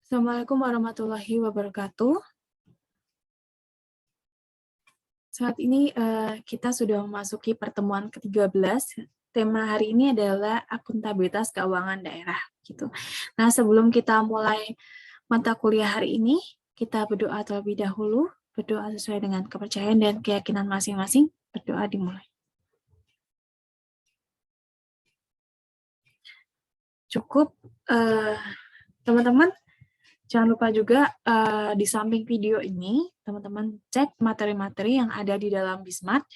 Assalamualaikum warahmatullahi wabarakatuh. Saat ini kita sudah memasuki pertemuan ke-13. Tema hari ini adalah akuntabilitas keuangan daerah. Gitu. Nah, sebelum kita mulai mata kuliah hari ini, kita berdoa terlebih dahulu. Berdoa sesuai dengan kepercayaan dan keyakinan masing-masing. Berdoa dimulai. Cukup, teman-teman. Jangan lupa juga di samping video ini, teman-teman cek materi-materi yang ada di dalam Bismart.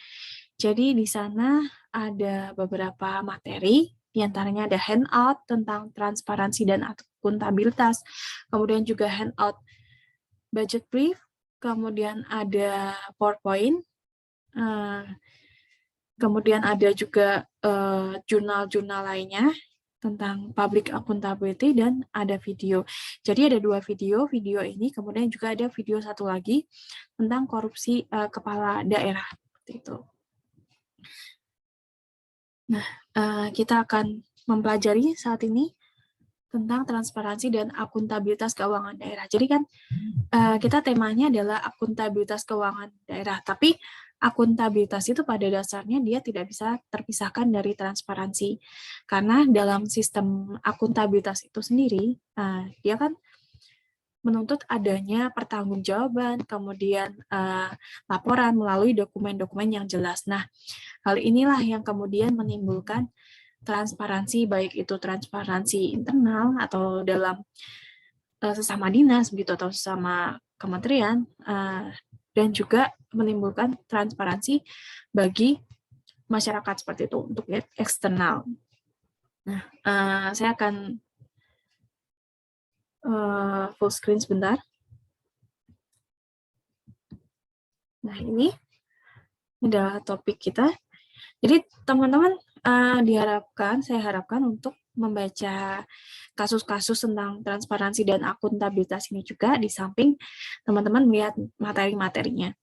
Jadi di sana ada beberapa materi, diantaranya ada handout tentang transparansi dan akuntabilitas, kemudian juga handout budget brief, kemudian ada PowerPoint, kemudian ada juga jurnal-jurnal lainnya tentang public accountability dan ada video. Jadi ada 2 video ini, kemudian juga ada video satu lagi tentang korupsi kepala daerah. Seperti itu. Nah, kita akan mempelajari saat ini tentang transparansi dan akuntabilitas keuangan daerah. Jadi kan kita temanya adalah akuntabilitas keuangan daerah, tapi akuntabilitas itu pada dasarnya dia tidak bisa terpisahkan dari transparansi. Karena dalam sistem akuntabilitas itu sendiri, dia kan menuntut adanya pertanggungjawaban, kemudian laporan melalui dokumen-dokumen yang jelas. Nah, hal inilah yang kemudian menimbulkan transparansi, baik itu transparansi internal atau dalam sesama dinas, begitu, atau sesama kementerian, dan juga menimbulkan transparansi bagi masyarakat seperti itu untuk eksternal. Nah, saya akan full screen sebentar. Nah, ini adalah topik kita. Jadi teman-teman saya harapkan untuk membaca kasus-kasus tentang transparansi dan akuntabilitas ini juga di samping teman-teman melihat materi-materinya.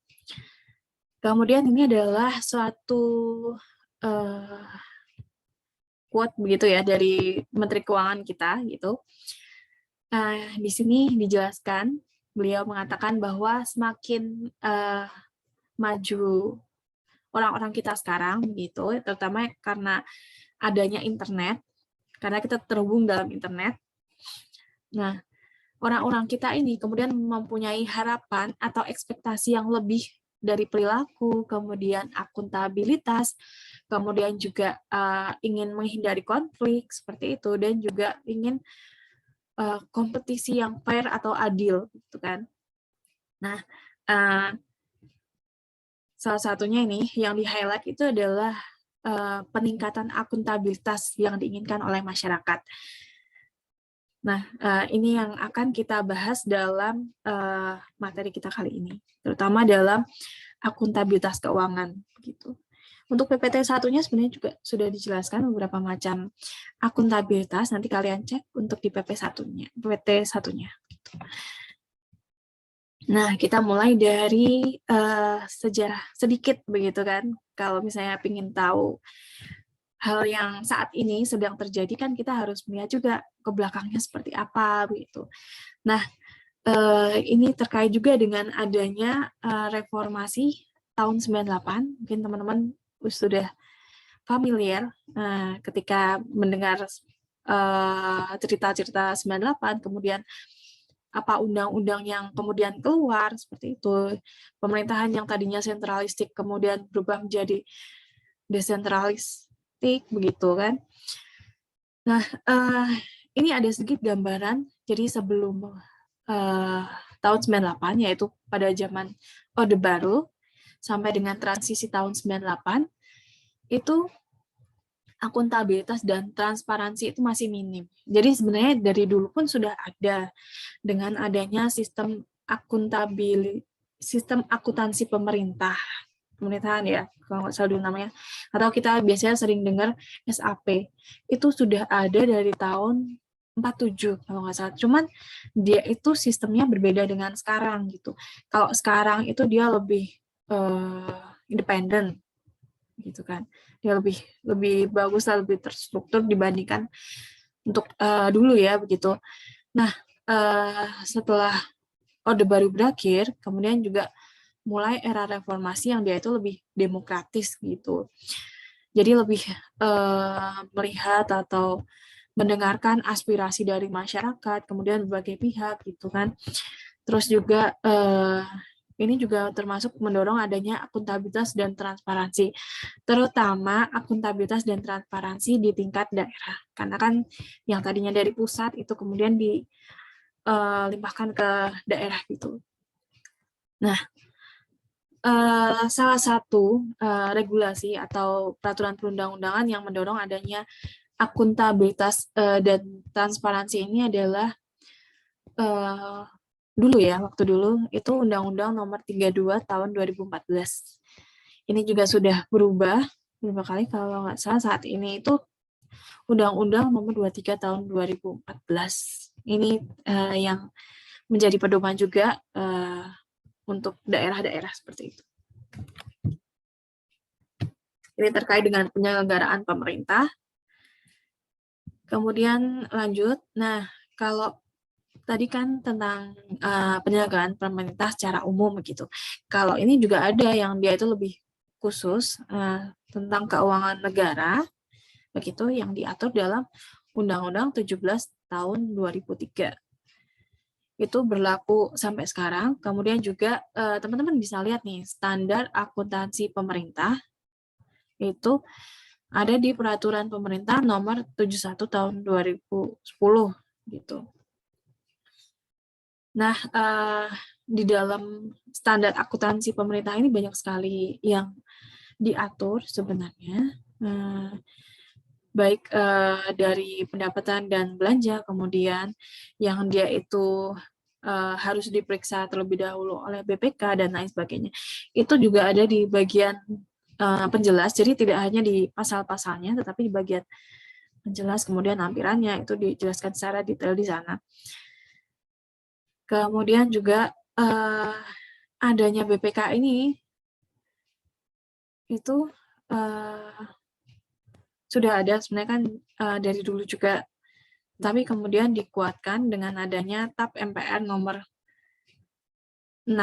Kemudian ini adalah suatu quote begitu ya dari Menteri Keuangan kita gitu. Di sini dijelaskan, beliau mengatakan bahwa semakin maju orang-orang kita sekarang gitu, terutama karena adanya internet, karena kita terhubung dalam internet. Nah, orang-orang kita ini kemudian mempunyai harapan atau ekspektasi yang lebih dari perilaku, kemudian akuntabilitas, kemudian juga ingin menghindari konflik seperti itu, dan juga ingin kompetisi yang fair atau adil, gitu kan. Nah, salah satunya ini yang di-highlight itu adalah peningkatan akuntabilitas yang diinginkan oleh masyarakat. Nah, ini yang akan kita bahas dalam materi kita kali ini, terutama dalam akuntabilitas keuangan. Gitu. Untuk PPT 1-nya sebenarnya juga sudah dijelaskan beberapa macam akuntabilitas, nanti kalian cek untuk di PPT 1-nya. Gitu. Nah, kita mulai dari sejarah sedikit begitu kan. Kalau misalnya ingin tahu hal yang saat ini sedang terjadi kan kita harus melihat juga ke belakangnya seperti apa begitu. Nah, ini terkait juga dengan adanya reformasi tahun 98. Mungkin teman-teman sudah familiar ketika mendengar cerita-cerita 98, kemudian apa undang-undang yang kemudian keluar seperti itu, pemerintahan yang tadinya sentralistik kemudian berubah menjadi desentralistik begitu kan. Nah, ini ada sedikit gambaran. Jadi sebelum tahun 98, yaitu pada zaman Orde Baru sampai dengan transisi tahun 98, itu akuntabilitas dan transparansi itu masih minim. Jadi sebenarnya dari dulu pun sudah ada dengan adanya sistem akuntansi pemerintahan ya, kalau nggak salah dulu namanya, atau kita biasanya sering dengar SAP, itu sudah ada dari tahun 47 kalau nggak salah. Cuman dia itu sistemnya berbeda dengan sekarang gitu. Kalau sekarang itu dia lebih independen gitu kan, dia lebih bagus, lebih terstruktur dibandingkan untuk dulu ya begitu. Nah, setelah Orde Baru berakhir, kemudian juga mulai era reformasi yang dia itu lebih demokratis gitu. Jadi lebih melihat atau mendengarkan aspirasi dari masyarakat, kemudian berbagai pihak gitu kan. Terus juga ini juga termasuk mendorong adanya akuntabilitas dan transparansi, terutama akuntabilitas dan transparansi di tingkat daerah. Karena kan yang tadinya dari pusat itu kemudian dilimpahkan ke daerah gitu. Nah, salah satu regulasi atau peraturan perundang-undangan yang mendorong adanya akuntabilitas dan transparansi ini adalah waktu dulu itu Undang-Undang Nomor 32 Tahun 2014. Ini juga sudah berubah beberapa kali, kalau nggak salah saat ini itu Undang-Undang Nomor 23 Tahun 2014. Ini yang menjadi pedoman juga untuk daerah-daerah seperti itu. Ini terkait dengan penyelenggaraan pemerintah. Kemudian lanjut, nah kalau tadi kan tentang penyelenggaraan pemerintah secara umum begitu. Kalau ini juga ada yang dia itu lebih khusus tentang keuangan negara, begitu, yang diatur dalam Undang-Undang 17 tahun 2003. Itu berlaku sampai sekarang. Kemudian juga teman-teman bisa lihat nih, standar akuntansi pemerintah itu ada di Peraturan Pemerintah Nomor 71 Tahun 2010 gitu. Nah, di dalam standar akuntansi pemerintah ini banyak sekali yang diatur sebenarnya, baik dari pendapatan dan belanja, kemudian yang dia itu harus diperiksa terlebih dahulu oleh BPK dan lain sebagainya. Itu juga ada di bagian penjelas, jadi tidak hanya di pasal-pasalnya, tetapi di bagian penjelas, kemudian lampirannya itu dijelaskan secara detail di sana. Kemudian juga adanya BPK ini itu sudah ada sebenarnya kan dari dulu juga, tapi kemudian dikuatkan dengan adanya TAP MPR nomor 6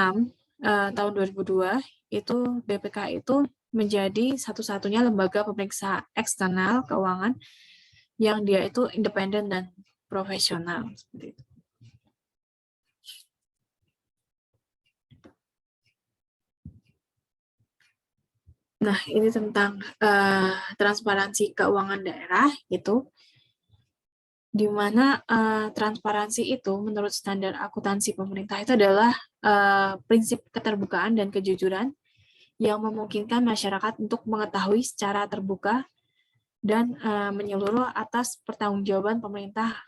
tahun 2002, itu BPK itu menjadi satu-satunya lembaga pemeriksa eksternal keuangan yang dia itu independen dan profesional seperti itu. Nah, ini tentang transparansi keuangan daerah gitu, di mana transparansi itu menurut standar akuntansi pemerintah itu adalah prinsip keterbukaan dan kejujuran yang memungkinkan masyarakat untuk mengetahui secara terbuka dan menyeluruh atas pertanggungjawaban pemerintah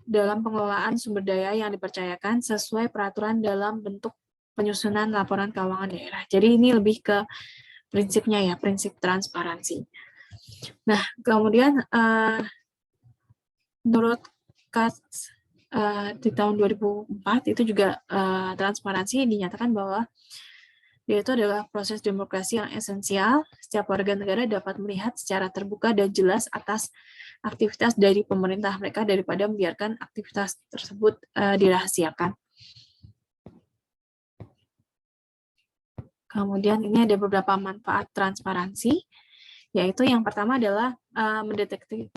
dalam pengelolaan sumber daya yang dipercayakan sesuai peraturan dalam bentuk penyusunan laporan keuangan daerah. Jadi ini lebih ke prinsipnya ya, prinsip transparansi. Nah, kemudian menurut KAS di tahun 2004 itu juga transparansi dinyatakan bahwa dia itu adalah proses demokrasi yang esensial. Setiap warga negara dapat melihat secara terbuka dan jelas atas aktivitas dari pemerintah mereka daripada membiarkan aktivitas tersebut dirahasiakan. Kemudian ini ada beberapa manfaat transparansi, yaitu yang pertama adalah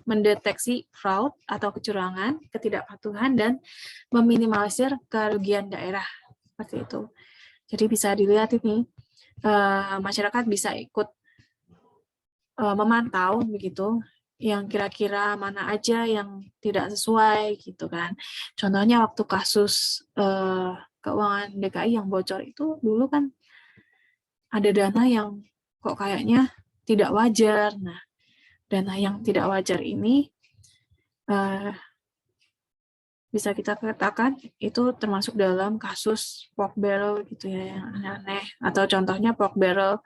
mendeteksi fraud atau kecurangan, ketidakpatuhan, dan meminimalisir kerugian daerah. Seperti itu. Jadi bisa dilihat ini, masyarakat bisa ikut memantau begitu, yang kira-kira mana aja yang tidak sesuai gitu kan. Contohnya waktu kasus keuangan DKI yang bocor itu dulu kan ada dana yang kok kayaknya tidak wajar. Nah, dana yang tidak wajar ini bisa kita katakan itu termasuk dalam kasus pork barrel gitu ya, yang aneh-aneh. Atau contohnya pork barrel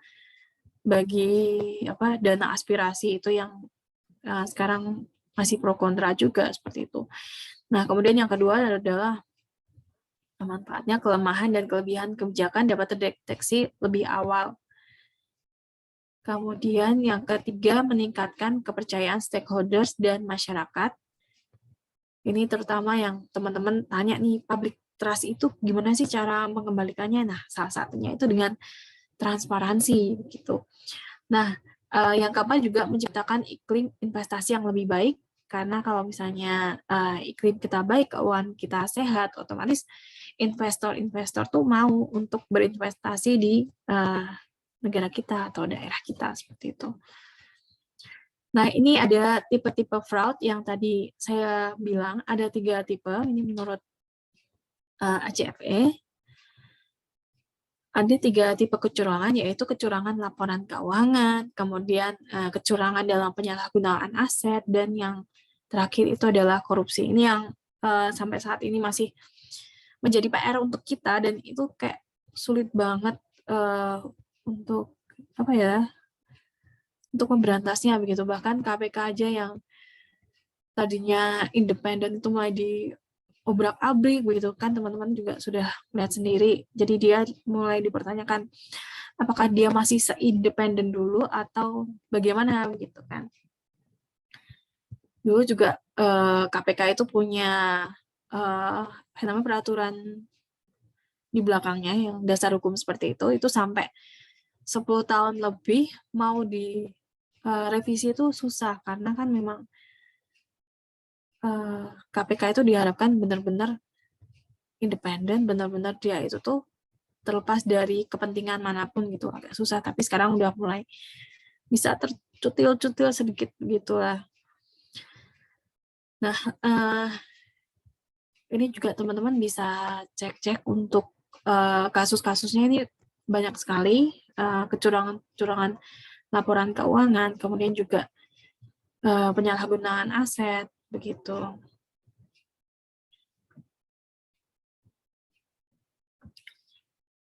bagi dana aspirasi itu yang sekarang masih pro kontra juga seperti itu. Nah, kemudian yang kedua adalah manfaatnya kelemahan dan kelebihan kebijakan dapat terdeteksi lebih awal. Kemudian yang ketiga meningkatkan kepercayaan stakeholders dan masyarakat Ini terutama yang teman-teman tanya nih, public trust itu gimana sih cara mengembalikannya? Nah, salah satunya itu dengan transparansi gitu. Nah, yang keempat juga menciptakan iklim investasi yang lebih baik, karena kalau misalnya iklim kita baik, keuangan kita sehat, otomatis investor-investor tuh mau untuk berinvestasi di negara kita atau daerah kita seperti itu. Nah, ini ada tipe-tipe fraud yang tadi saya bilang, ada 3 tipe, ini menurut ACFE. Ada 3 tipe kecurangan, yaitu kecurangan laporan keuangan, kemudian kecurangan dalam penyalahgunaan aset, dan yang terakhir itu adalah korupsi. Ini yang sampai saat ini masih menjadi PR untuk kita, dan itu kayak sulit banget untuk apa ya, untuk memberantasnya begitu. Bahkan KPK aja yang tadinya independen itu mulai diobrak-abrik begitu kan, teman-teman juga sudah melihat sendiri. Jadi dia mulai dipertanyakan apakah dia masih se-independen dulu atau bagaimana begitu kan. Dulu juga KPK itu punya namanya peraturan di belakangnya yang dasar hukum seperti itu sampai 10 tahun lebih mau direvisi itu susah, karena kan memang KPK itu diharapkan benar-benar independen, benar-benar dia itu tuh terlepas dari kepentingan manapun gitu, agak susah. Tapi sekarang udah mulai bisa tercutil-cutil sedikit gitulah. Nah, ini juga teman-teman bisa cek-cek untuk kasus-kasusnya, ini banyak sekali kecurangan laporan keuangan, kemudian juga penyalahgunaan aset begitu.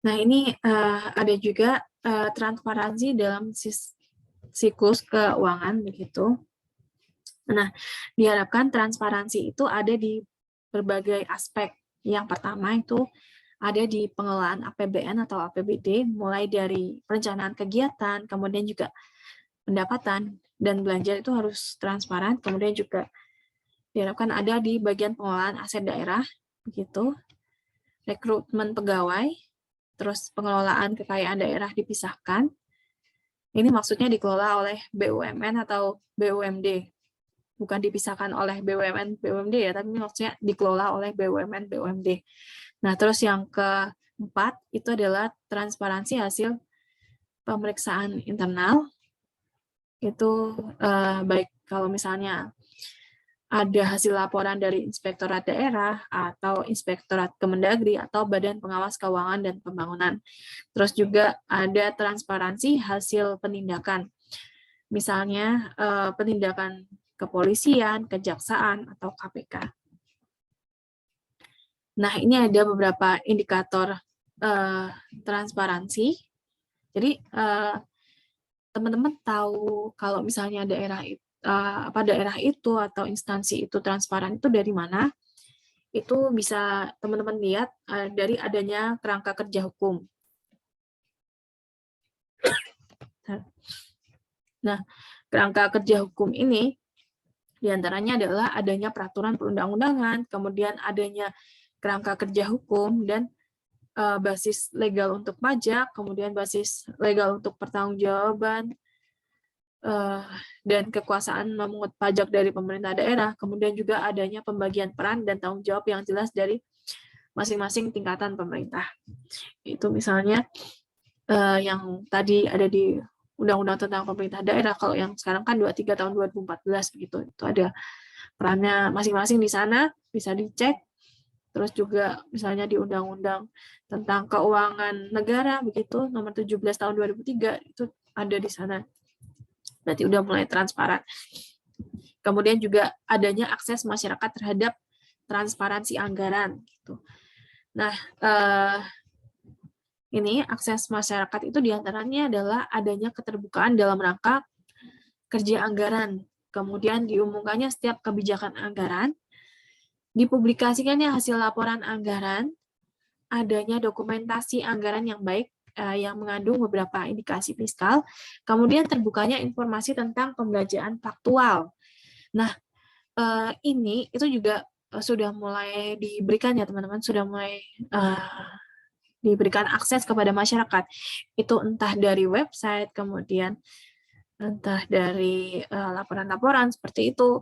Nah, ini ada juga transparansi dalam siklus keuangan begitu. Nah, diharapkan transparansi itu ada di berbagai aspek. Yang pertama itu ada di pengelolaan APBN atau APBD, mulai dari perencanaan kegiatan, kemudian juga pendapatan dan belanja itu harus transparan. Kemudian juga diharapkan ada di bagian pengelolaan aset daerah, begitu, rekrutmen pegawai, terus pengelolaan kekayaan daerah dipisahkan. Ini maksudnya dikelola oleh BUMN atau BUMD, bukan dipisahkan oleh BUMN BUMD ya, tapi maksudnya dikelola oleh BUMN BUMD. Nah, terus yang keempat itu adalah transparansi hasil pemeriksaan internal. Itu baik kalau misalnya ada hasil laporan dari Inspektorat Daerah atau Inspektorat Kemendagri atau Badan Pengawas Keuangan dan Pembangunan. Terus juga ada transparansi hasil penindakan. Misalnya penindakan kepolisian, kejaksaan, atau KPK. Nah, ini ada beberapa indikator transparansi. Jadi, teman-teman tahu kalau misalnya daerah itu atau instansi itu transparan itu dari mana? Itu bisa teman-teman lihat dari adanya kerangka kerja hukum. Nah, kerangka kerja hukum ini diantaranya adalah adanya peraturan perundang-undangan, kemudian adanya kerangka kerja hukum, dan basis legal untuk pajak, kemudian basis legal untuk pertanggungjawaban, dan kekuasaan memungut pajak dari pemerintah daerah, kemudian juga adanya pembagian peran dan tanggung jawab yang jelas dari masing-masing tingkatan pemerintah. Itu misalnya yang tadi ada di Undang-Undang tentang Pemerintah Daerah, kalau yang sekarang kan 23 tahun 2014 begitu, itu ada perannya masing-masing di sana, bisa dicek. Terus juga misalnya di Undang-Undang tentang Keuangan Negara begitu, nomor 17 tahun 2003, itu ada di sana. Berarti udah mulai transparan. Kemudian juga adanya akses masyarakat terhadap transparansi anggaran gitu. Nah, ini akses masyarakat itu diantaranya adalah adanya keterbukaan dalam rangka kerja anggaran, kemudian diumumkannya setiap kebijakan anggaran, dipublikasikannya hasil laporan anggaran, adanya dokumentasi anggaran yang baik yang mengandung beberapa indikasi fiskal, kemudian terbukanya informasi tentang pembelanjaan faktual. Nah, ini itu juga sudah mulai diberikan ya teman-teman, sudah mulai diberikan akses kepada masyarakat. Itu entah dari website, kemudian entah dari laporan-laporan seperti itu,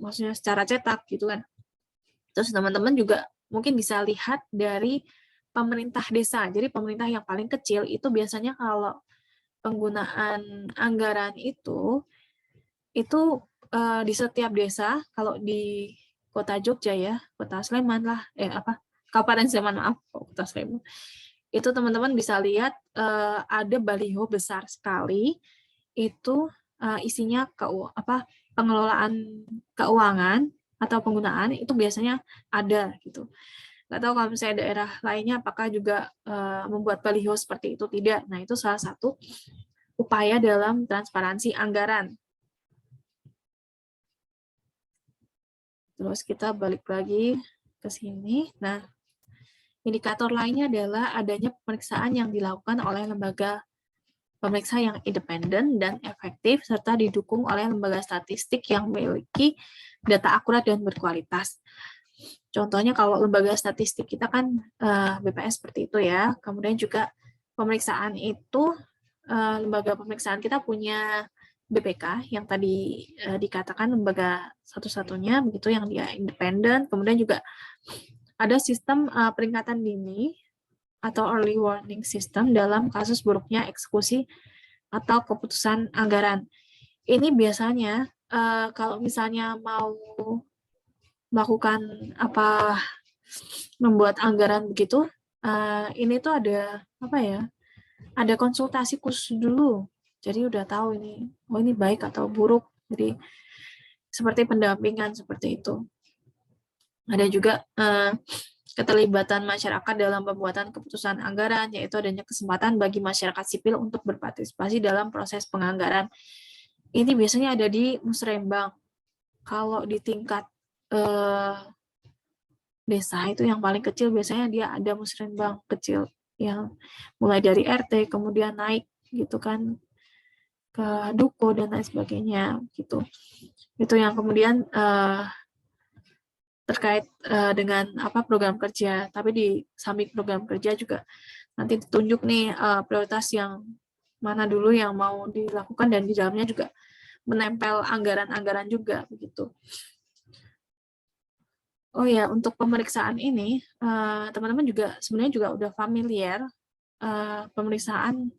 maksudnya secara cetak gitu kan. Terus teman-teman juga mungkin bisa lihat dari pemerintah desa. Jadi pemerintah yang paling kecil itu biasanya kalau penggunaan anggaran itu di setiap desa, kalau di Kota Jogja ya, Kota Sleman lah, Kabupaten Sleman, maaf, Kota Sleman. Itu teman-teman bisa lihat ada baliho besar sekali, itu isinya pengelolaan keuangan atau penggunaan itu biasanya ada gitu. Nggak tahu kalau misalnya daerah lainnya apakah juga membuat baliho seperti itu, tidak. Nah, itu salah satu upaya dalam transparansi anggaran. Terus kita balik lagi ke sini. Nah, indikator lainnya adalah adanya pemeriksaan yang dilakukan oleh lembaga pemeriksa yang independen dan efektif, serta didukung oleh lembaga statistik yang memiliki data akurat dan berkualitas. Contohnya kalau lembaga statistik kita kan BPS seperti itu ya. Kemudian juga pemeriksaan itu, lembaga pemeriksaan kita punya BPK yang tadi dikatakan lembaga satu-satunya begitu yang dia independen. Kemudian juga ada sistem peringatan dini atau early warning system dalam kasus buruknya eksekusi atau keputusan anggaran. Ini biasanya kalau misalnya mau melakukan membuat anggaran begitu, ini tuh ada konsultasi khusus dulu. Jadi udah tahu ini baik atau buruk. Jadi seperti pendampingan seperti itu. Ada juga keterlibatan masyarakat dalam pembuatan keputusan anggaran, yaitu adanya kesempatan bagi masyarakat sipil untuk berpartisipasi dalam proses penganggaran. Ini biasanya ada di musrembang. Kalau di tingkat desa itu yang paling kecil biasanya dia ada musrembang kecil yang mulai dari RT kemudian naik gitu kan ke Duko dan lain sebagainya gitu. Itu yang kemudian terkait dengan program kerja. Tapi di samping program kerja juga nanti ditunjuk nih prioritas yang mana dulu yang mau dilakukan, dan di dalamnya juga menempel anggaran-anggaran juga begitu. Oh ya, untuk pemeriksaan ini teman-teman juga sebenarnya juga udah familiar pemeriksaan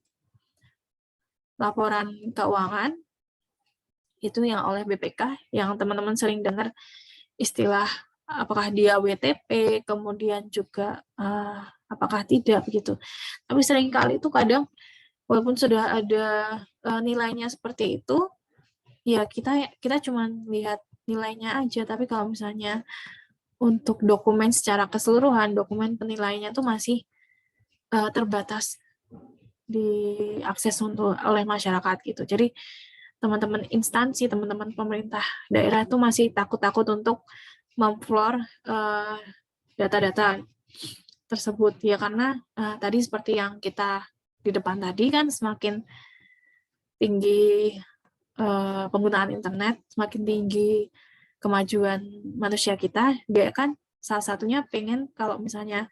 laporan keuangan itu yang oleh BPK, yang teman-teman sering dengar istilah apakah dia WTP, kemudian juga apakah tidak begitu. Tapi seringkali itu kadang walaupun sudah ada nilainya seperti itu, ya kita cuma lihat nilainya aja. Tapi kalau misalnya untuk dokumen secara keseluruhan, dokumen penilaiannya tuh masih terbatas diakses oleh masyarakat gitu. Jadi teman-teman instansi, teman-teman pemerintah daerah itu masih takut-takut untuk memflor data-data tersebut ya, karena tadi seperti yang kita di depan tadi kan, semakin tinggi penggunaan internet, semakin tinggi kemajuan manusia kita, dia kan salah satunya pengen kalau misalnya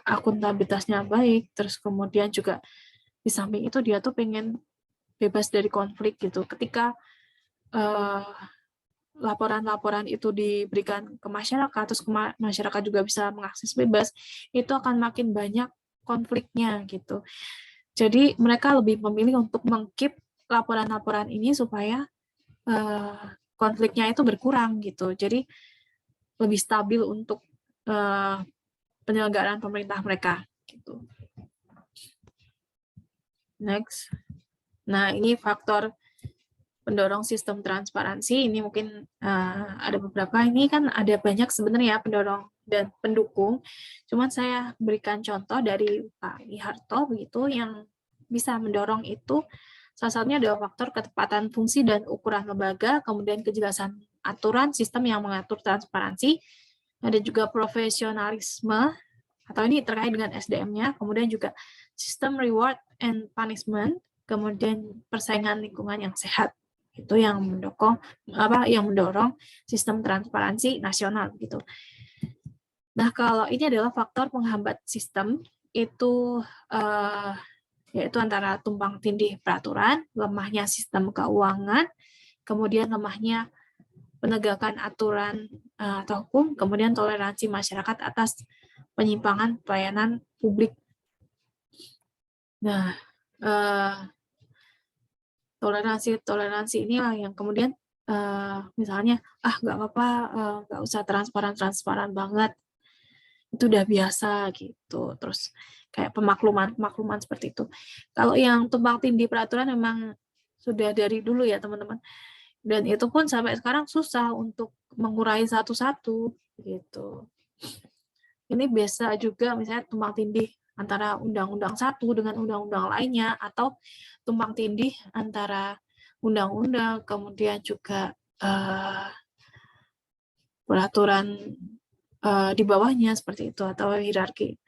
akuntabilitasnya baik, terus kemudian juga di samping itu dia tuh pengen bebas dari konflik gitu. Ketika laporan-laporan itu diberikan ke masyarakat, terus masyarakat juga bisa mengakses bebas, itu akan makin banyak konfliknya gitu. Jadi mereka lebih memilih untuk meng-keep laporan-laporan ini supaya konfliknya itu berkurang gitu. Jadi lebih stabil untuk penyelenggaraan pemerintah mereka gitu. Next. Nah, ini faktor pendorong sistem transparansi. Ini mungkin ada beberapa. Ini kan ada banyak sebenarnya pendorong dan pendukung. Cuman saya berikan contoh dari Pak Wiharto begitu, yang bisa mendorong itu. Salah satunya adalah faktor ketepatan fungsi dan ukuran lembaga, kemudian kejelasan aturan sistem yang mengatur transparansi, ada juga profesionalisme, atau ini terkait dengan SDM-nya, kemudian juga sistem reward and punishment, kemudian persaingan lingkungan yang sehat. Itu yang mendorong sistem transparansi nasional gitu. Nah, kalau ini adalah faktor penghambat sistem itu yaitu antara tumpang tindih peraturan, lemahnya sistem keuangan, kemudian lemahnya penegakan aturan atau hukum, kemudian toleransi masyarakat atas penyimpangan pelayanan publik. Nah, toleransi inilah yang kemudian misalnya nggak apa-apa, nggak usah transparan banget, itu udah biasa gitu. Terus kayak pemakluman seperti itu. Kalau yang tumpang tindih peraturan memang sudah dari dulu ya teman-teman, dan itu pun sampai sekarang susah untuk mengurai satu-satu gitu. Ini biasa juga misalnya tumpang tindih antara undang-undang satu dengan undang-undang lainnya, atau tumpang tindih antara undang-undang kemudian juga peraturan di bawahnya seperti itu, atau hierarki.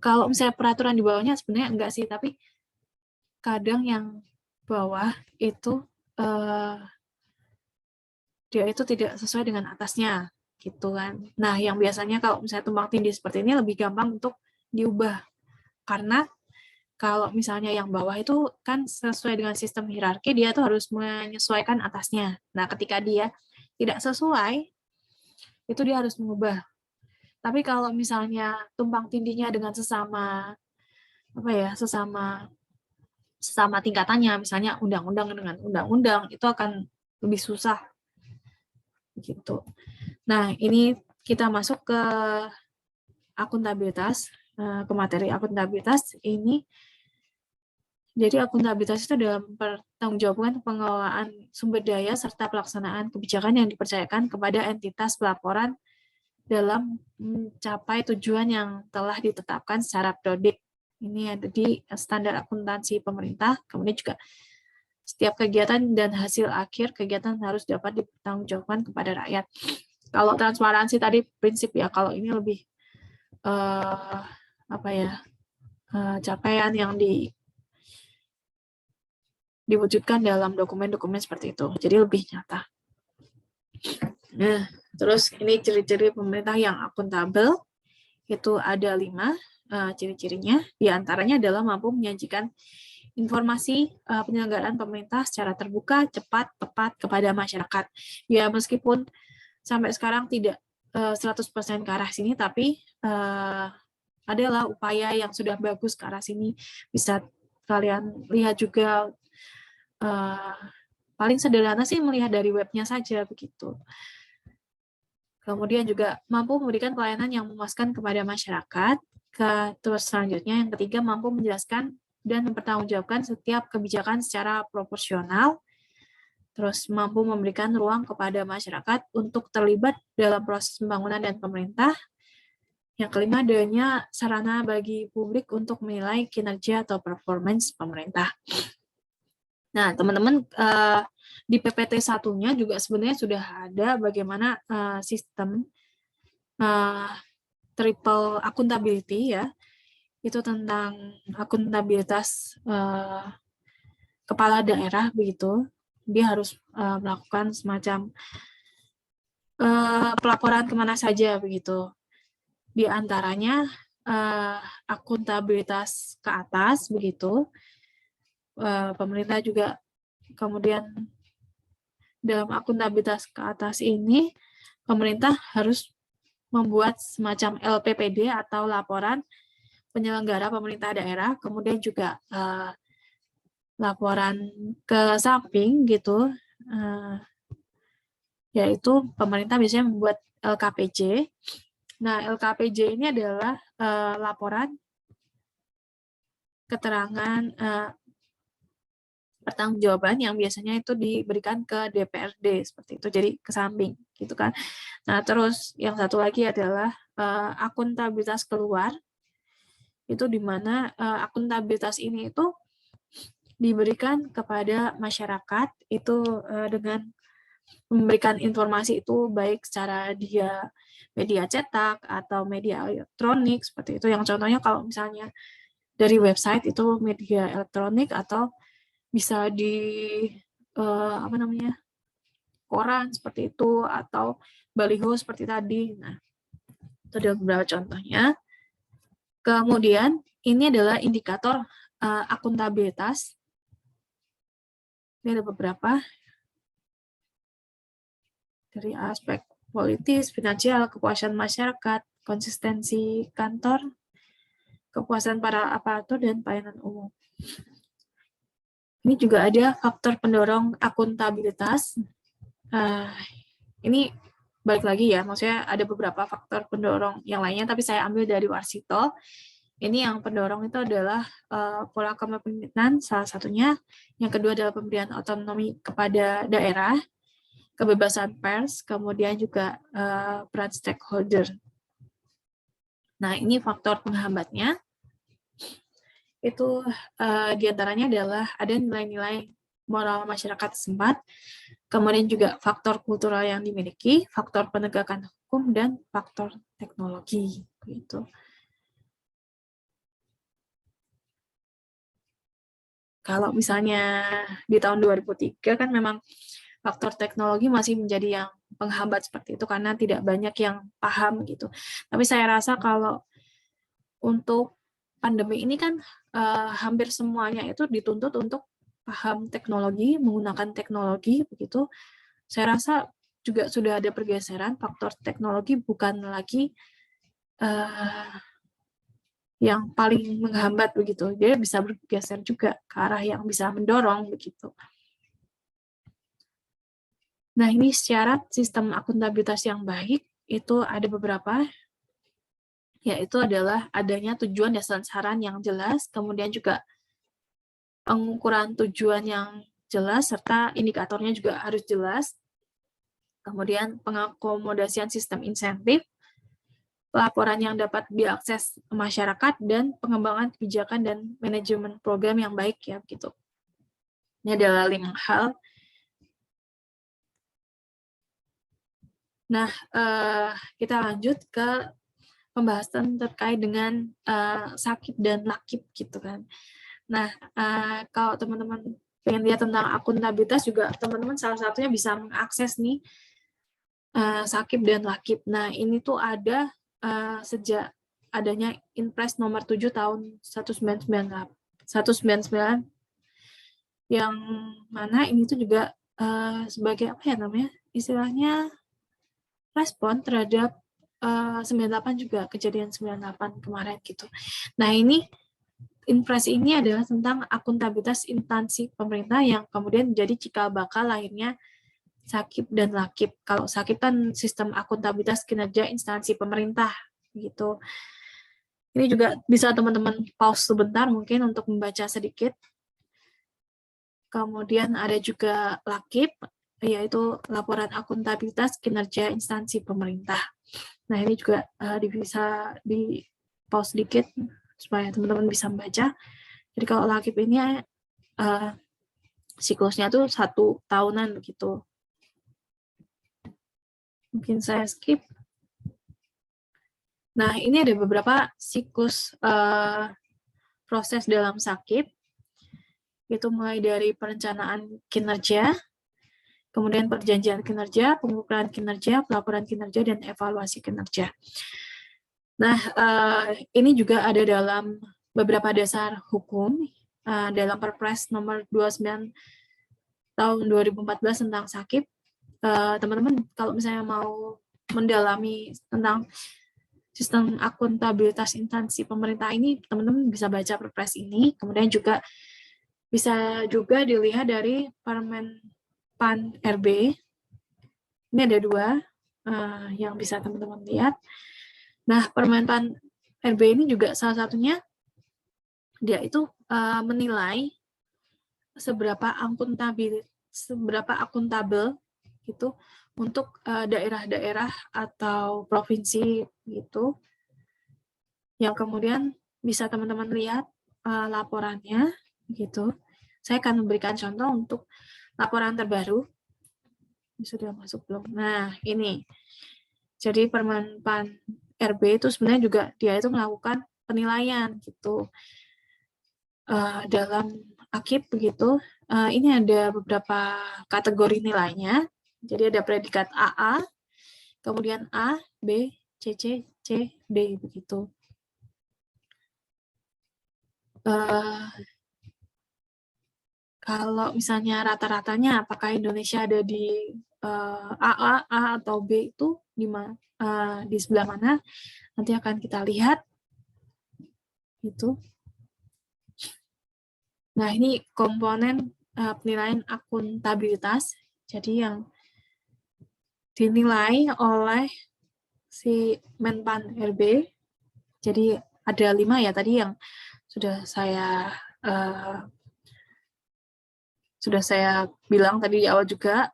Kalau misalnya peraturan di bawahnya sebenarnya enggak sih, tapi kadang yang bawah itu dia itu tidak sesuai dengan atasnya gitu kan. Nah, yang biasanya kalau misalnya tumpang tindih seperti ini lebih gampang untuk diubah, karena kalau misalnya yang bawah itu kan sesuai dengan sistem hierarki, dia tuh harus menyesuaikan atasnya. Nah, ketika dia tidak sesuai, itu dia harus mengubah. Tapi kalau misalnya tumpang tindihnya dengan sesama tingkatannya, misalnya undang-undang dengan undang-undang, itu akan lebih susah gitu. Nah, ini kita masuk ke akuntabilitas, ke materi akuntabilitas ini. Jadi akuntabilitas itu dalam pertanggungjawaban pengelolaan sumber daya serta pelaksanaan kebijakan yang dipercayakan kepada entitas pelaporan dalam mencapai tujuan yang telah ditetapkan secara periodik. Ini ada di standar akuntansi pemerintah. Kemudian juga setiap kegiatan dan hasil akhir kegiatan harus dapat dipertanggungjawabkan kepada rakyat. Kalau transparansi tadi prinsip ya, kalau ini lebih capaian yang diwujudkan dalam dokumen-dokumen seperti itu. Jadi lebih nyata. Nah, terus ini ciri-ciri pemerintah yang akuntabel. Itu ada 5 ciri-cirinya. Di antaranya adalah mampu menyajikan informasi penyelenggaraan pemerintah secara terbuka, cepat, tepat kepada masyarakat. Ya, meskipun sampai sekarang tidak 100% ke arah sini, tapi adalah upaya yang sudah bagus ke arah sini. Bisa kalian lihat juga, paling sederhana sih melihat dari webnya saja begitu. Kemudian juga mampu memberikan pelayanan yang memuaskan kepada masyarakat. Terus selanjutnya yang ketiga, mampu menjelaskan dan mempertanggungjawabkan setiap kebijakan secara proporsional. Terus mampu memberikan ruang kepada masyarakat untuk terlibat dalam proses pembangunan dan pemerintah. Yang kelima, adanya sarana bagi publik untuk menilai kinerja atau performance pemerintah. Nah, teman-teman, di PPT 1-nya juga sebenarnya sudah ada bagaimana sistem triple accountability ya, itu tentang akuntabilitas kepala daerah begitu. Dia harus melakukan semacam pelaporan kemana saja begitu. Di antaranya akuntabilitas ke atas begitu. Pemerintah juga kemudian dalam akuntabilitas ke atas ini pemerintah harus membuat semacam LPPD atau laporan penyelenggara pemerintah daerah, kemudian juga laporan ke samping gitu, yaitu pemerintah biasanya membuat LKPJ. Nah, LKPJ ini adalah laporan keterangan pertanggungjawaban yang biasanya itu diberikan ke DPRD seperti itu, jadi ke samping gitu kan. Nah, terus yang satu lagi adalah akuntabilitas keluar, itu di mana akuntabilitas ini itu diberikan kepada masyarakat itu dengan memberikan informasi itu baik secara dia media cetak atau media elektronik seperti itu. Yang contohnya kalau misalnya dari website itu media elektronik, atau bisa di apa namanya, koran seperti itu, atau baliho seperti tadi. Nah, itu ada beberapa contohnya. Kemudian ini adalah indikator akuntabilitas. Ini ada beberapa dari aspek politis, finansial, kepuasan masyarakat, konsistensi kantor, kepuasan para aparatur, dan pelayanan umum. Ini juga ada faktor pendorong akuntabilitas. Ini balik lagi ya, maksudnya ada beberapa faktor pendorong yang lainnya, tapi saya ambil dari Warsito. Ini yang pendorong itu adalah pola kepemimpinan salah satunya. Yang kedua adalah pemberian otonomi kepada daerah, kebebasan pers, kemudian juga peran stakeholder. Nah, ini faktor penghambatnya. Itu diantaranya adalah ada nilai-nilai moral masyarakat setempat, kemudian juga faktor kultural yang dimiliki, faktor penegakan hukum, dan faktor teknologi. Gitu. Kalau misalnya di tahun 2003 kan memang faktor teknologi masih menjadi yang penghambat seperti itu karena tidak banyak yang paham gitu. Tapi saya rasa kalau untuk pandemi ini kan hampir semuanya itu dituntut untuk paham teknologi, menggunakan teknologi begitu. Saya rasa juga sudah ada pergeseran, faktor teknologi bukan lagi yang paling menghambat begitu. Dia bisa bergeser juga ke arah yang bisa mendorong begitu. Nah, ini syarat sistem akuntabilitas yang baik itu ada beberapa, yaitu adalah adanya tujuan dan sasaran yang jelas, kemudian juga pengukuran tujuan yang jelas, serta indikatornya juga harus jelas, kemudian pengakomodasian sistem insentif, laporan yang dapat diakses masyarakat, dan pengembangan kebijakan dan manajemen program yang baik ya gitu. Ini adalah 5 hal. Nah, kita lanjut ke pembahasan terkait dengan sakit dan lakip gitu kan. Nah, kalau teman-teman pengen lihat tentang akuntabilitas juga teman-teman salah satunya bisa mengakses nih sakip dan lakip. Nah, ini tuh ada sejak adanya Inpres nomor 7 tahun 1999 yang mana ini tuh juga sebagai apa ya namanya? Istilahnya respon terhadap 98 juga, kejadian 98 kemarin gitu. Nah, ini Inpres ini adalah tentang akuntabilitas instansi pemerintah yang kemudian menjadi cikal bakal lahirnya sakip dan lakip. Kalau sakip kan sistem akuntabilitas kinerja instansi pemerintah gitu. Ini juga bisa teman-teman pause sebentar mungkin untuk membaca sedikit. Kemudian ada juga lakip, yaitu laporan akuntabilitas kinerja instansi pemerintah. Nah, ini juga bisa di pause sedikit supaya teman-teman bisa membaca. Jadi kalau lakip ini siklusnya tuh 1 tahunan begitu. Mungkin saya skip. Nah, ini ada beberapa siklus proses dalam sakip. Itu mulai dari perencanaan kinerja, kemudian perjanjian kinerja, pengukuran kinerja, pelaporan kinerja, dan evaluasi kinerja. Nah, ini juga ada dalam beberapa dasar hukum, dalam Perpres nomor 29 tahun 2014 tentang sakip. Teman-teman kalau misalnya mau mendalami tentang sistem akuntabilitas instansi pemerintah ini, teman-teman bisa baca Perpres ini, kemudian juga bisa juga dilihat dari Permen PAN RB. Ini ada 2 yang bisa teman-teman lihat. Nah, Permen PAN RB ini juga salah satunya dia itu menilai seberapa akuntabel gitu untuk daerah-daerah atau provinsi gitu. Yang kemudian bisa teman-teman lihat laporannya gitu. Saya akan memberikan contoh untuk laporan terbaru. Sudah masuk belum? Nah, ini. Jadi Permen PAN RB itu sebenarnya juga dia itu melakukan penilaian gitu dalam AKIP begitu. Ini ada beberapa kategori nilainya. Jadi ada predikat AA, kemudian A, B, C, D begitu. Kalau misalnya rata-ratanya apakah Indonesia ada di A atau B itu di sebelah mana? Nanti akan kita lihat itu. Nah, ini komponen penilaian akuntabilitas. Jadi yang dinilai oleh si Menpan RB. Jadi ada 5 ya tadi yang sudah saya bilang tadi di awal juga,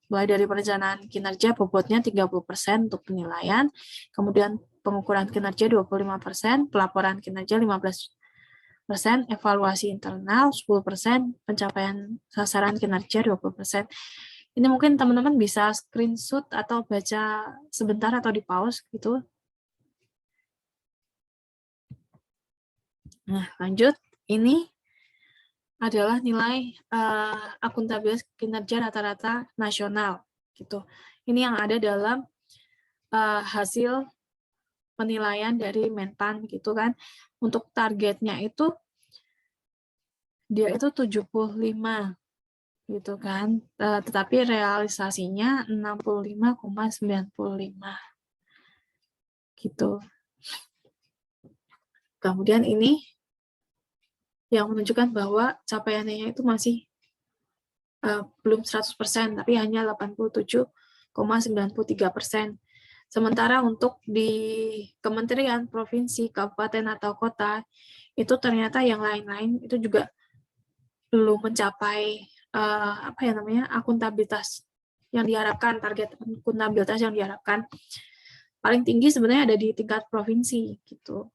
mulai dari perencanaan kinerja bobotnya 30% untuk penilaian, kemudian pengukuran kinerja 25%, pelaporan kinerja 15%, evaluasi internal 10%, pencapaian sasaran kinerja 20%. Ini mungkin teman-teman bisa screenshot atau baca sebentar atau di pause gitu. Nah, lanjut. Ini adalah nilai akuntabilitas kinerja rata-rata nasional gitu. Ini yang ada dalam hasil penilaian dari Menpan gitu kan. Untuk targetnya itu dia itu 75 gitu kan. Tetapi realisasinya 65,95 gitu. Kemudian ini yang menunjukkan bahwa capaiannya itu masih belum 100%, tapi hanya 87,93%. Sementara untuk di kementerian, provinsi, kabupaten, atau kota, itu ternyata yang lain-lain itu juga belum mencapai akuntabilitas yang diharapkan, target akuntabilitas yang diharapkan. Paling tinggi sebenarnya ada di tingkat provinsi gitu.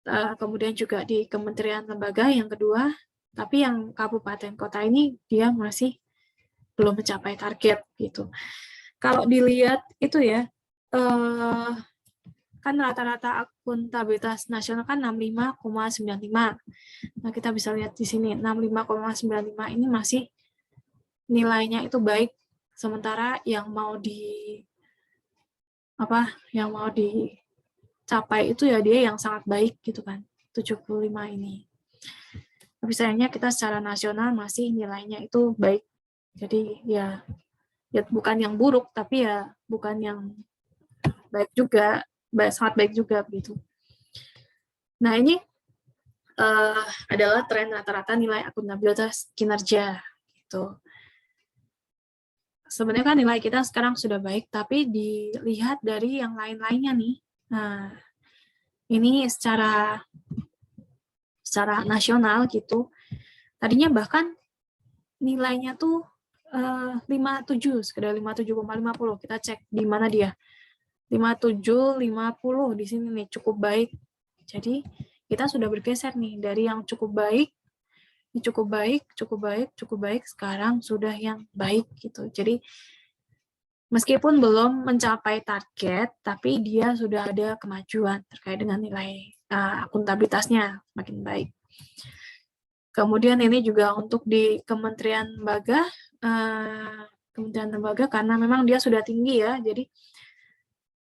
Kemudian juga di kementerian lembaga yang kedua, tapi yang kabupaten kota ini dia masih belum mencapai target gitu. Kalau dilihat itu ya, kan rata-rata akuntabilitas nasional kan 65,95. Nah, kita bisa lihat di sini 65,95 ini masih nilainya itu baik, sementara yang mau dicapai itu ya dia yang sangat baik gitu kan, 75 ini. Tapi sayangnya kita secara nasional masih nilainya itu baik. Jadi ya bukan yang buruk, tapi ya bukan yang baik juga, sangat baik juga begitu. Nah, ini adalah tren rata-rata nilai akuntabilitas kinerja gitu. Sebenarnya kan nilai kita sekarang sudah baik, tapi dilihat dari yang lain-lainnya nih. Nah, ini secara nasional gitu. Tadinya bahkan nilainya tuh 57, sekedar 57,50. Kita cek di mana dia. 57,50 di sini nih cukup baik. Jadi kita sudah bergeser nih dari yang cukup baik, cukup baik, sekarang sudah yang baik gitu. Jadi meskipun belum mencapai target, tapi dia sudah ada kemajuan terkait dengan nilai akuntabilitasnya makin baik. Kemudian ini juga untuk di Kementerian Lembaga, karena memang dia sudah tinggi ya, jadi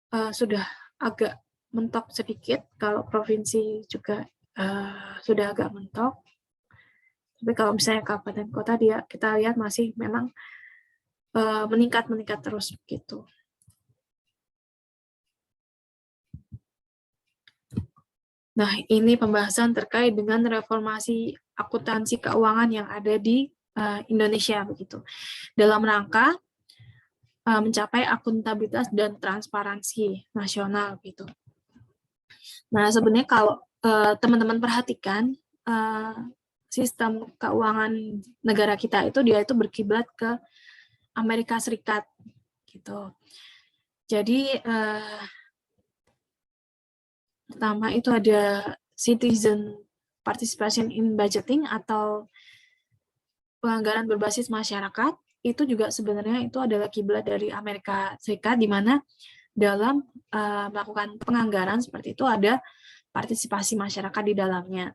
sudah agak mentok sedikit. Kalau provinsi juga sudah agak mentok. Tapi kalau misalnya kabupaten kota kita lihat masih memang meningkat terus gitu. Nah, ini pembahasan terkait dengan reformasi akuntansi keuangan yang ada di Indonesia begitu. Dalam rangka mencapai akuntabilitas dan transparansi nasional gitu. Nah, sebenarnya kalau teman-teman perhatikan sistem keuangan negara kita itu dia itu berkiblat ke Amerika Serikat gitu. Jadi pertama itu ada citizen participation in budgeting atau penganggaran berbasis masyarakat. Itu juga sebenarnya itu adalah kiblat dari Amerika Serikat, di mana dalam melakukan penganggaran seperti itu ada partisipasi masyarakat di dalamnya.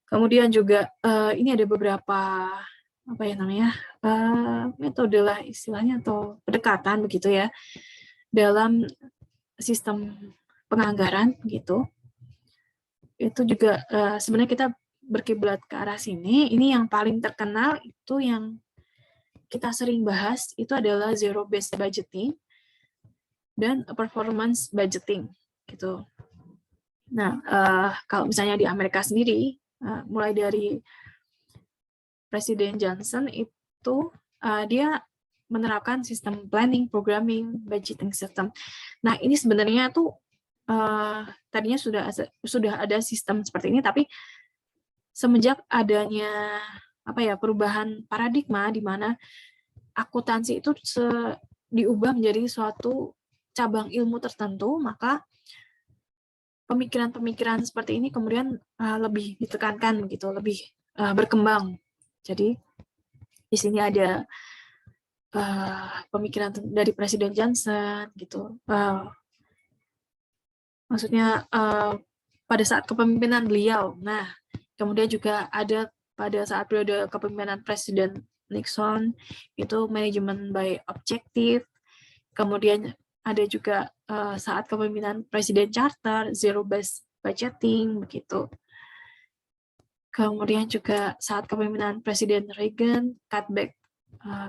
Kemudian juga ini ada beberapa apa ya namanya metode lah istilahnya atau pendekatan begitu ya dalam sistem penganggaran gitu. Itu juga sebenarnya kita berkiblat ke arah sini. Ini yang paling terkenal itu yang kita sering bahas itu adalah zero based budgeting dan performance budgeting gitu. Nah, kalau misalnya di Amerika sendiri, mulai dari Presiden Johnson itu dia menerapkan sistem planning, programming, budgeting system. Nah, ini sebenarnya tuh tadinya sudah ada sistem seperti ini, tapi semenjak adanya apa ya perubahan paradigma di mana akuntansi itu diubah menjadi suatu cabang ilmu tertentu, maka pemikiran-pemikiran seperti ini kemudian lebih ditekankan begitu, lebih berkembang. Jadi di sini ada pemikiran dari Presiden Johnson gitu. Maksudnya pada saat kepemimpinan beliau. Nah, kemudian juga ada pada saat periode kepemimpinan Presiden Nixon itu manajemen by objective. Kemudian ada juga saat kepemimpinan Presiden Carter zero based budgeting begitu. Kemudian juga saat kepemimpinan Presiden Reagan cutback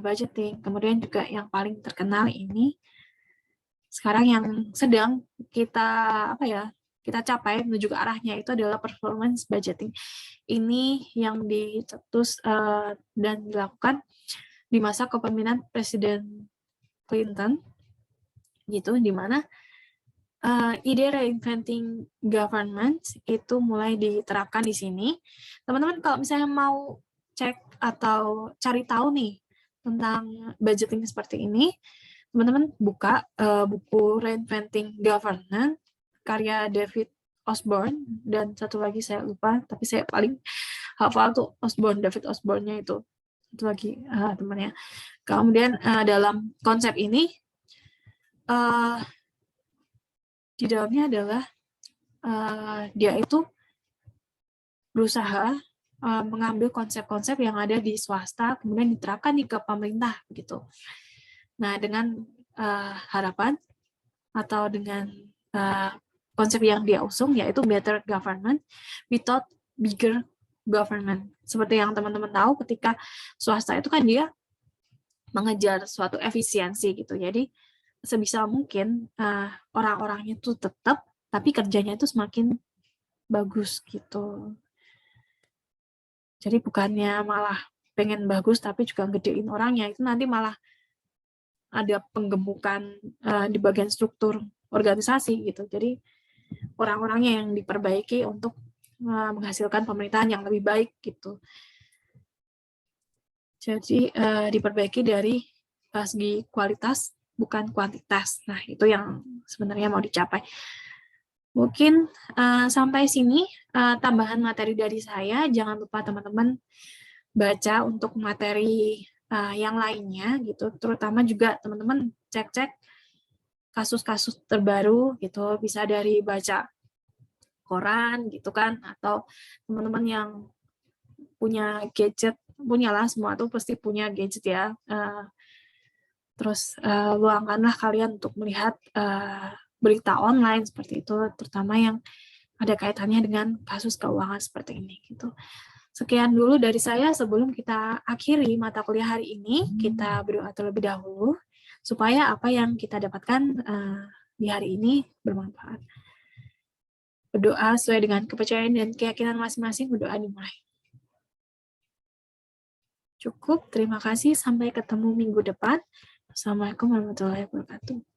budgeting. Kemudian juga yang paling terkenal ini sekarang yang sedang kita capai menuju ke arahnya itu adalah performance budgeting. Ini yang dicetus dan dilakukan di masa kepemimpinan Presiden Clinton gitu, di mana ide reinventing government itu mulai diterapkan di sini. Teman-teman kalau misalnya mau cek atau cari tahu nih tentang budgeting seperti ini, teman-teman buka buku Reinventing Governance karya David Osborne, dan satu lagi saya lupa, tapi saya paling hafal tuh David Osborne-nya itu lagi temannya. Kemudian dalam konsep ini di dalamnya adalah dia itu berusaha mengambil konsep-konsep yang ada di swasta kemudian diterapkan ke pemerintah begitu. Nah, dengan harapan atau dengan konsep yang dia usung yaitu better government without bigger government. Seperti yang teman-teman tahu ketika swasta itu kan dia mengejar suatu efisiensi gitu. Jadi sebisa mungkin orang-orangnya itu tetap tapi kerjanya itu semakin bagus gitu. Jadi bukannya malah pengen bagus tapi juga gedein orangnya, itu nanti malah ada penggemukan di bagian struktur organisasi gitu. Jadi orang-orangnya yang diperbaiki untuk menghasilkan pemerintahan yang lebih baik gitu. Jadi diperbaiki dari segi kualitas bukan kuantitas. Nah, itu yang sebenarnya mau dicapai. Mungkin sampai sini tambahan materi dari saya. Jangan lupa teman-teman baca untuk materi yang lainnya gitu. Terutama juga teman-teman cek-cek kasus-kasus terbaru gitu. Bisa dari baca koran gitu kan, atau teman-teman yang punya gadget, punyalah semua tuh pasti punya gadget ya. Terus luangkanlah kalian untuk melihat berita online seperti itu, terutama yang ada kaitannya dengan kasus keuangan seperti ini gitu. Sekian dulu dari saya. Sebelum kita akhiri mata kuliah hari ini, kita berdoa terlebih dahulu supaya apa yang kita dapatkan di hari ini bermanfaat. Berdoa sesuai dengan kepercayaan dan keyakinan masing-masing. Berdoa dimulai. Cukup, terima kasih. Sampai ketemu minggu depan. Assalamualaikum warahmatullahi wabarakatuh.